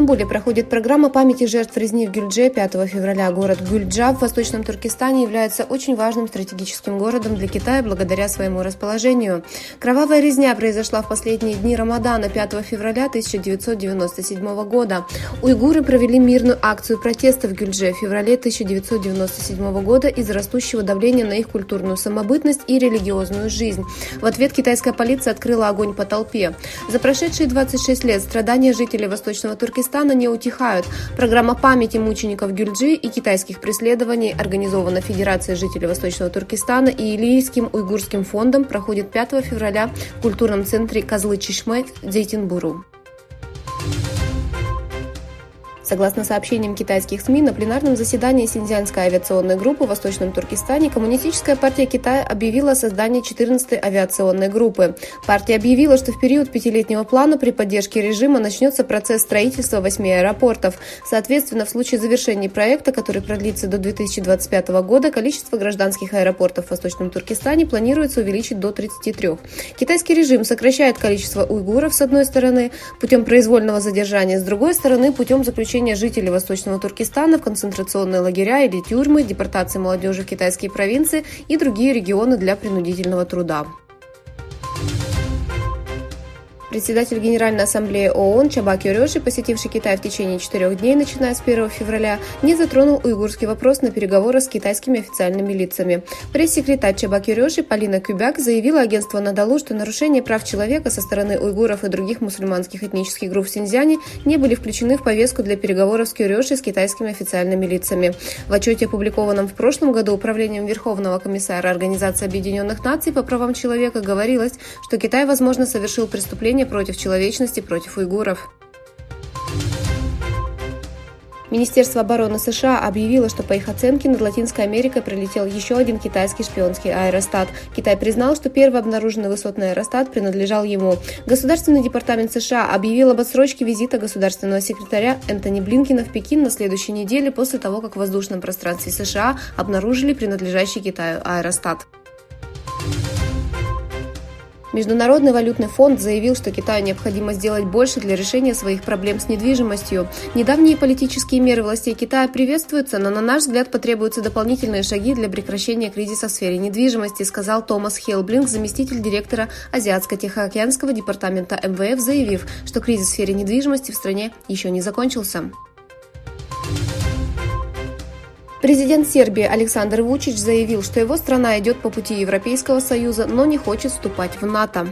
Стамбуле проходит программа памяти жертв резни в Гюльдже 5 февраля. Город Гюльджа в Восточном Туркестане является очень важным стратегическим городом для Китая благодаря своему расположению. Кровавая резня произошла в последние дни Рамадана 5 февраля 1997 года. Уйгуры провели мирную акцию протеста в Гюльдже в феврале 1997 года из-за растущего давления на их культурную самобытность и религиозную жизнь. В ответ китайская полиция открыла огонь по толпе. За прошедшие 26 лет страдания жителей Восточного Туркестана не утихают. Программа памяти мучеников Гюльджи и китайских преследований, организована Федерацией жителей Восточного Туркестана и Илийским уйгурским фондом, проходит 5 февраля в культурном центре Козлы-Чишме в Зейтинбуру. Согласно сообщениям китайских СМИ, на пленарном заседании Синьцзянской авиационной группы в Восточном Туркестане Коммунистическая партия Китая объявила о создании 14-й авиационной группы. Партия объявила, что в период пятилетнего плана при поддержке режима начнется процесс строительства 8 аэропортов. Соответственно, в случае завершения проекта, который продлится до 2025 года, количество гражданских аэропортов в Восточном Туркестане планируется увеличить до 33. Китайский режим сокращает количество уйгуров с одной стороны путем произвольного задержания, с другой стороны путем заключения жителей Восточного Туркестана в концентрационные лагеря или тюрьмы, депортации молодежи в китайские провинции и другие регионы для принудительного труда. Председатель Генеральной ассамблеи ООН Чаба Кёрёши, посетивший Китай в течение 4 дней, начиная с 1 февраля, не затронул уйгурский вопрос на переговорах с китайскими официальными лицами. Пресс-секретарь Чаба Кёрёши Полина Кюбяк заявила агентству Анадолу, что нарушения прав человека со стороны уйгуров и других мусульманских этнических групп в Синьцзяне не были включены в повестку для переговоров с Кёрёши с китайскими официальными лицами. В отчете, опубликованном в прошлом году Управлением Верховного комиссара Организации Объединенных Наций по правам человека, говорилось, что Китай, возможно, совершил преступление против человечности, против уйгуров. Министерство обороны США объявило, что по их оценке над Латинской Америкой пролетел еще один китайский шпионский аэростат. Китай признал, что первый обнаруженный высотный аэростат принадлежал ему. Государственный департамент США объявил об отсрочке визита государственного секретаря Энтони Блинкена в Пекин на следующей неделе после того, как в воздушном пространстве США обнаружили принадлежащий Китаю аэростат. Международный валютный фонд заявил, что Китаю необходимо сделать больше для решения своих проблем с недвижимостью. Недавние политические меры властей Китая приветствуются, но, на наш взгляд, потребуются дополнительные шаги для прекращения кризиса в сфере недвижимости, сказал Томас Хейлблинг, заместитель директора Азиатско-Тихоокеанского департамента МВФ, заявив, что кризис в сфере недвижимости в стране еще не закончился. Президент Сербии Александр Вучич заявил, что его страна идет по пути Европейского Союза, но не хочет вступать в НАТО.